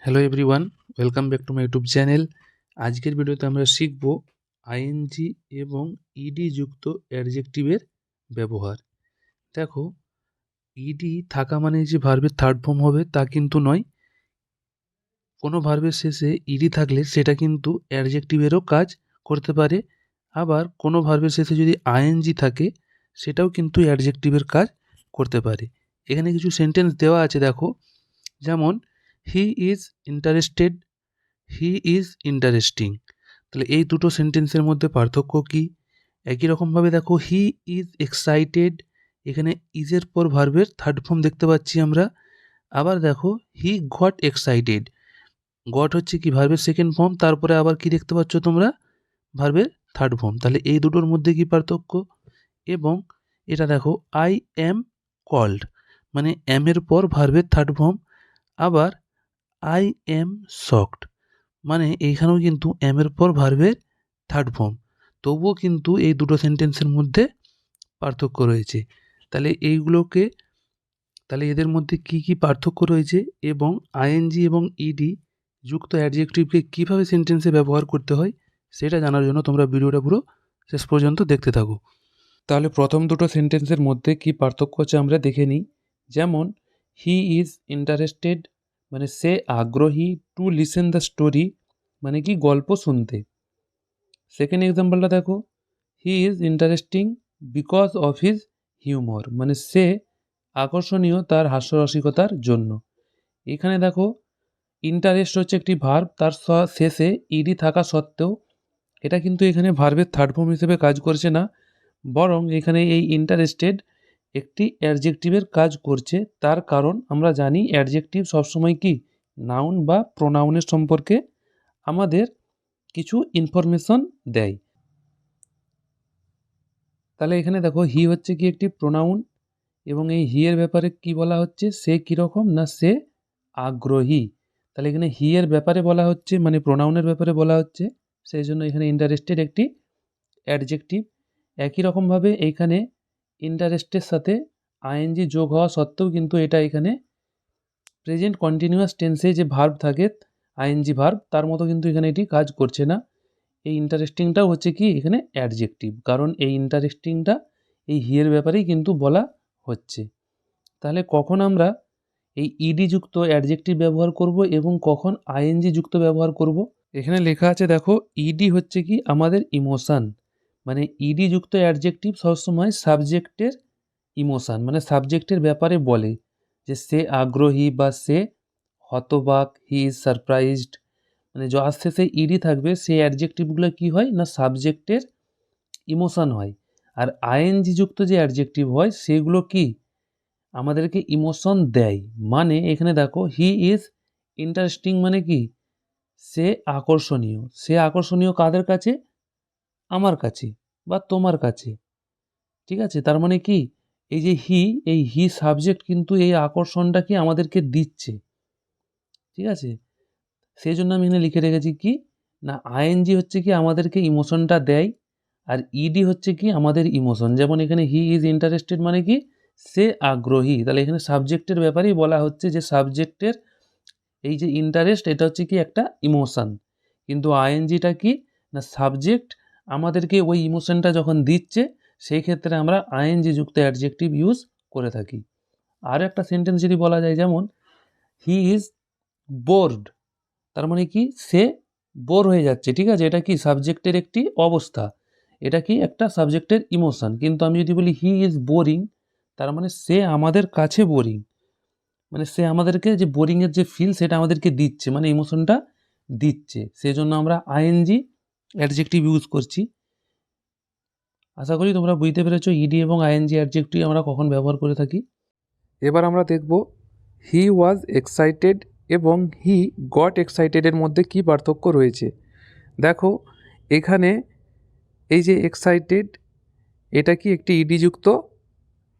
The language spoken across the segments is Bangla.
Hello everyone, welcome back to my YouTube channel. আজকের ভিডিওতে আমরা শিখব আইএনজি এবং ইডি যুক্ত অ্যাডজেক্টিভের ব্যবহার। দেখো, ইডি থাকা মানে যে ভার্বের থার্ড ফর্ম হবে তা কিন্তু নয়। কোনো ভার্বের শেষে ইডি থাকলে সেটা কিন্তু অ্যাডজেক্টিভেরও কাজ করতে পারে। আবার কোনো ভার্বের শেষে যদি আইএনজি থাকে সেটাও কিন্তু অ্যাডজেক্টিভের কাজ করতে পারে। এখানে কিছু সেন্টেন্স দেওয়া আছে, দেখো। যেমন, he is interested, he is interesting. তাহলে এই দুটো সেন্টেন্সের মধ্যে পার্থক্য কী? একই রকমভাবে দেখো, হি ইজ এক্সাইটেড, এখানে ইজের পর ভার্বের থার্ড ফর্ম দেখতে পাচ্ছি আমরা। আবার দেখো, হি গট এক্সাইটেড, গট হচ্ছে কি ভার্বের সেকেন্ড ফর্ম, তারপরে আবার কি দেখতে পাচ্ছ তোমরা? ভার্বের থার্ড ফর্ম। তাহলে এই দুটোর মধ্যে কি পার্থক্য? এবং এটা দেখো, আই অ্যাম কল্ড, মানে অ্যাম এর পর ভার্বের থার্ড ফর্ম। আবার আই অ্যাম শকড, মানে এইখানেও কিন্তু অ্যামের পর ভার্বের থার্ড ফর্ম। তবুও কিন্তু এই দুটো সেন্টেন্সের মধ্যে পার্থক্য রয়েছে। তাহলে এদের মধ্যে কি কি পার্থক্য রয়েছে এবং আইএনজি এবং ইডি যুক্ত অ্যাডজেক্টিভকে কীভাবে সেন্টেন্সে ব্যবহার করতে হয় সেটা জানার জন্য তোমরা ভিডিওটা পুরো শেষ পর্যন্ত দেখতে থাকো। তাহলে প্রথম দুটো সেন্টেন্সের মধ্যে কি পার্থক্য আছে আমরা দেখে নিই। যেমন, হি ইজ ইন্টারেস্টেড, মানে সে আগ্রহী, টু লিসেন দ্য স্টোরি, মানে কি গল্প শুনতে। সেকেন্ড এক্সাম্পলটা দেখো, he is interesting because of his humour, মানে সে আকর্ষণীয় তার হাস্যরসিকতার জন্য। এখানে দেখো, ইন্টারেস্ট হচ্ছে একটি ভার্ব, তার শেষে ইডি থাকা সত্ত্বেও এটা কিন্তু এখানে ভার্বের থার্ড ফর্ম হিসেবে কাজ করছে না, বরং এখানে এই ইন্টারেস্টেড একটি অ্যাডজেক্টিভের কাজ করছে। তার কারণ আমরা জানি অ্যাডজেক্টিভ সবসময় কি নাউন বা প্রোনাউনের সম্পর্কে আমাদের কিছু ইনফরমেশন দেয়। তাহলে এখানে দেখো, হি হচ্ছে কি একটি প্রোনাউন, এবং এই হি এর ব্যাপারে কি বলা হচ্ছে? সে কীরকম না সে আগ্রহী। তাহলে এখানে হি এর ব্যাপারে বলা হচ্ছে, মানে প্রোনাউনের ব্যাপারে বলা হচ্ছে, সেই জন্য এখানে ইন্টারেস্টেড একটি অ্যাডজেক্টিভ। একই রকমভাবে এইখানে ইন্টারেস্টের সাথে আইএনজি যোগ হওয়া সত্ত্বেও কিন্তু এটা এখানে প্রেজেন্ট কন্টিনিউয়াস টেন্সে যে ভার্ব থাকে আইএনজি ভার্ব, তার মতো কিন্তু এখানে এটি কাজ করছে না। এই ইন্টারেস্টিংটাও হচ্ছে কি এখানে অ্যাডজেক্টিভ, কারণ এই ইন্টারেস্টিংটা এই হিয়ের ব্যাপারেই কিন্তু বলা হচ্ছে। তাহলে কখন আমরা এই ইডি যুক্ত অ্যাডজেক্টিভ ব্যবহার করব এবং কখন আইএনজি যুক্ত ব্যবহার করব? এখানে লেখা আছে দেখো, ইডি হচ্ছে কি আমাদের ইমোশান, মানে ইডি যুক্ত অ্যাডজেক্টিভ সবসময় সাবজেক্টের ইমোশান, মানে সাবজেক্টের ব্যাপারে বলে, যে সে আগ্রহী বা সে হতবাক, হি ইজ সারপ্রাইজড, মানে যার শেষে ইডি থাকবে সেই অ্যাডজেক্টিভগুলো কি হয় না সাবজেক্টের ইমোশান হয়। আর আইএনজি যুক্ত যে অ্যাডজেক্টিভ হয় সেগুলো কি আমাদেরকে ইমোশন দেয়। মানে এখানে দেখো, হি ইজ ইন্টারেস্টিং, মানে কি সে আকর্ষণীয়। সে আকর্ষণীয় কাদের কাছে? আমার কাছে বা তোমার কাছে। ঠিক আছে, তার মানে কি এই যে এই হি সাবজেক্ট কিন্তু এই আকর্ষণটা কি আমাদেরকে দিচ্ছে। ঠিক আছে, সেই জন্য আমি এখানে লিখে রেখেছি কি না আইএনজি হচ্ছে কি আমাদেরকে ইমোশনটা দেয়, আর ইডি হচ্ছে কি আমাদের ইমোশন। যেমন এখানে হি ইজ ইন্টারেস্টেড মানে কি সে আগ্রহী, তাহলে এখানে সাবজেক্টের ব্যাপারেই বলা হচ্ছে যে সাবজেক্টের এই যে ইন্টারেস্ট এটা হচ্ছে কি একটা ইমোশন, কিন্তু আইএনজিটা কি না সাবজেক্ট আমাদেরকে ওই ইমোশনটা যখন দিচ্ছে সেই ক্ষেত্রে আমরা আইএনজি যুক্ত অ্যাডজেক্টিভ ইউজ করে থাকি। আর একটা সেন্টেন্স যদি বলা যায়, যেমন হি ইজ বোর্ড, তার মানে কি সে বোর হয়ে যাচ্ছে। ঠিক আছে, এটা কি সাবজেক্টের একটি অবস্থা, এটা কি একটা সাবজেক্টের ইমোশন। কিন্তু আমি যদি বলি হি ইজ বোরিং, তার মানে সে আমাদের কাছে বোরিং, মানে সে আমাদেরকে যে বোরিংয়ের যে ফিল সেটা আমাদেরকে দিচ্ছে, মানে ইমোশনটা দিচ্ছে, সেই জন্য আমরা আইএনজি অ্যাডজেক্টিভ ইউজ করছি। আশা করি তোমরা বুঝতে পেরেছো ইডি এবং আইএনজি অ্যাডজেক্টিভ আমরা কখন ব্যবহার করে থাকি। এবার আমরা দেখব হি ওয়াজ এক্সাইটেড এবং হি গট এক্সাইটেডের মধ্যে কী পার্থক্য রয়েছে। দেখো, এখানে এই যে এক্সাইটেড এটা কি একটি ইডিযুক্ত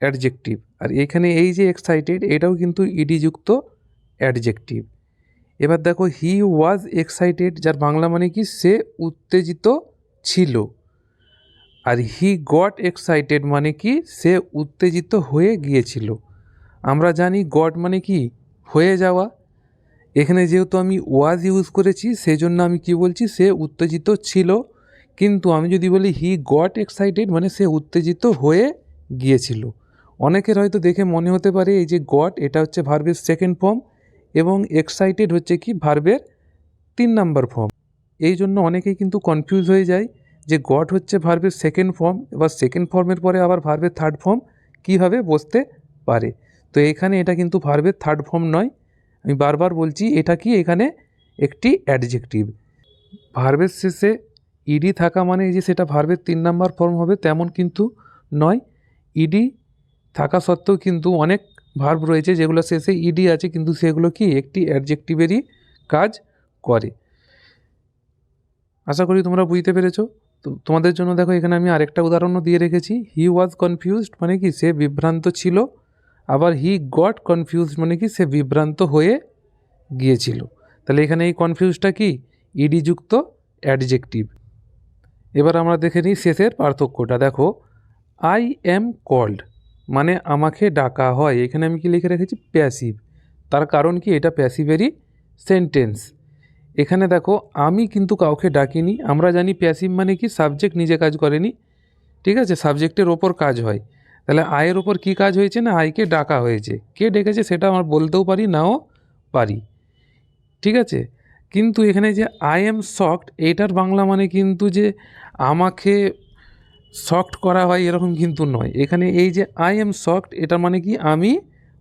অ্যাডজেক্টিভ, আর এখানে এই যে এক্সাইটেড এটাও কিন্তু ইডিযুক্ত অ্যাডজেক্টিভ। এবার দেখো, হি ওয়াজ এক্সাইটেড, যার বাংলা মানে কি সে উত্তেজিত ছিল, আর হি গট এক্সাইটেড মানে কি সে উত্তেজিত হয়ে গিয়েছিল। আমরা জানি গট মানে কি হয়ে যাওয়া, এখানে যেহেতু আমি ওয়াজ ইউজ করেছি সেই জন্য আমি কি বলছি, সে উত্তেজিত ছিল। কিন্তু আমি যদি বলি হি গট এক্সাইটেড, মানে সে উত্তেজিত হয়ে গিয়েছিল। অনেকের হয়তো দেখে মনে হতে পারে এই যে গট এটা হচ্ছে ভার্বের সেকেন্ড ফর্ম এবং এক্সাইটেড হচ্ছে কি ভার্বের 3 নাম্বার ফর্ম। এই জন্য অনেকেই কিন্তু কনফিউজ হয়ে যায় যে গট হচ্ছে ভার্বের সেকেন্ড ফর্ম, এবার সেকেন্ড ফর্মের পরে আবার ভার্বের থার্ড ফর্ম কীভাবে বসতে পারে। তো এখানে এটা কিন্তু ভার্বের থার্ড ফর্ম নয়, আমি বারবার বলছি এটা কি এখানে একটি অ্যাডজেক্টিভ। ভার্বের শেষে ইডি থাকা মানে এই যে সেটা ভার্বের 3 নাম্বার ফর্ম হবে তেমন কিন্তু নয়। ইডি থাকা সত্ত্বেও কিন্তু অনেক ভার্ব রয়েছে যেগুলো শেষে ইডি আছে কিন্তু সেগুলো কি একটি অ্যাডজেক্টিভেরই কাজ করে। আশা করি তোমরা বুঝতে পেরেছো। তোমাদের জন্য দেখো এখানে আমি আরেকটা উদাহরণও দিয়ে রেখেছি। হি ওয়াজ কনফিউজড মানে কি সে বিভ্রান্ত ছিল, আবার হি গট কনফিউজড মানে কি সে বিভ্রান্ত হয়ে গিয়েছিল। তাহলে এখানে এই কনফিউজটা কি ইডি যুক্ত অ্যাডজেক্টিভ। এবার আমরা দেখে নিই শেষের পার্থক্যটা। দেখো আই অ্যাম কল্ড মানে আমাকে ডাকা হয়, এখানে আমি কি লিখে রেখেছি প্যাসিভ। তার কারণ কি এটা প্যাসিভেরই সেন্টেন্স। এখানে দেখো আমি কিন্তু কাউকে ডাকিনি। আমরা জানি প্যাসিভ মানে কি সাবজেক্ট নিজে কাজ করেনি, ঠিক আছে, সাবজেক্টের ওপর কাজ হয়। তাহলে আয়ের ওপর কি কাজ হয়েছে না আইকে ডাকা হয়েছে। কে ডেকেছে সেটা আমার বলতেও পারি নাও পারি, ঠিক আছে। কিন্তু এখানে যে আই এম শকড এটার বাংলা মানে কিন্তু যে আমাকে শকড করা হয় এরকম কিন্তু নয়। এখানে এই যে আই এম শকড এটা মানে কি আমি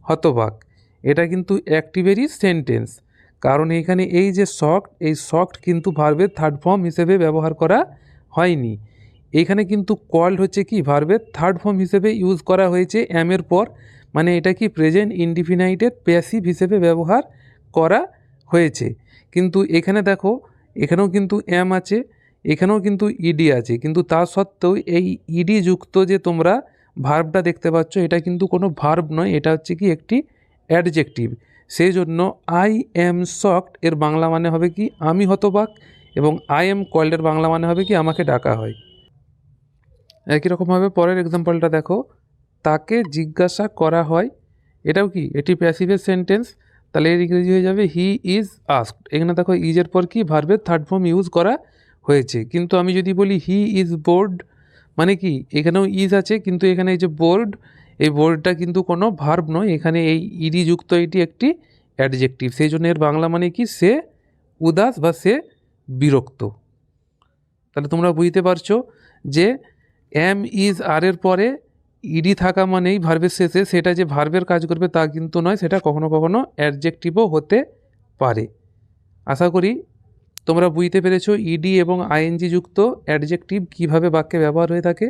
হতবাক। এটা কিন্তু অ্যাক্টিভেরই সেন্টেন্স, কারণ এখানে এই যে শকড এই শকড কিন্তু ভার্বের থার্ড ফর্ম হিসেবে ব্যবহার করা হয়নি। এখানে কিন্তু কল্ড হচ্ছে কি ভার্বের থার্ড ফর্ম হিসেবে ইউজ করা হয়েছে অ্যামের পর, মানে এটা কি প্রেজেন্ট ইনডিফিনাইটের প্যাসিভ হিসেবে ব্যবহার করা হয়েছে। কিন্তু এখানে দেখো এখানেও কিন্তু অ্যাম আছে, এখানেও কিন্তু ইডি আছে, কিন্তু তা সত্ত্বেও এই ইডি যুক্ত যে তোমরা ভার্বটা দেখতে পাচ্ছ এটা কিন্তু কোনো ভার্ব নয়, এটা হচ্ছে কি একটি অ্যাডজেক্টিভ। সেই জন্য আই অ্যাম শকড এর বাংলা মানে হবে কি আমি হতবাক, এবং আই অ্যাম কল্ডের বাংলা মানে হবে কি আমাকে ডাকা হয়। একই রকমভাবে পরের এক্সাম্পলটা দেখো, তাকে জিজ্ঞাসা করা হয়, এটাও কি এটি প্যাসিভের সেন্টেন্স। তাহলে এর ইংরেজি হয়ে যাবে হি ইজ আস্কড। এখানে দেখো ইজের পর কি ভার্বের থার্ড ফর্ম ইউজ করা হয়েছে। কিন্তু আমি যদি বলি হি ইজ বোর্ড মানে কি এখানেও ইজ আছে, কিন্তু এখানে এই যে বোর্ড এই বোর্ডটা কিন্তু কোনো ভার্ব নয়, এখানে এই ইডি যুক্ত এটি একটি অ্যাডজেক্টিভ। সেই জন্য এর বাংলা মানে কি সে উদাস বা সে বিরক্ত। তাহলে তোমরা বুঝতে পারছো যে এম ইজ আর এর পরে ইডি থাকা মানেই ভার্বের শেষে সেটা যে ভার্বের কাজ করবে তা কিন্তু নয়, সেটা কখনো কখনো অ্যাডজেক্টিভও হতে পারে। আশা করি তোমরা বুঝতে পেরেছো ইডি এবং আইএনজি যুক্ত অ্যাডজেক্টিভ কিভাবে বাক্যে ব্যবহার হয়ে থাকে।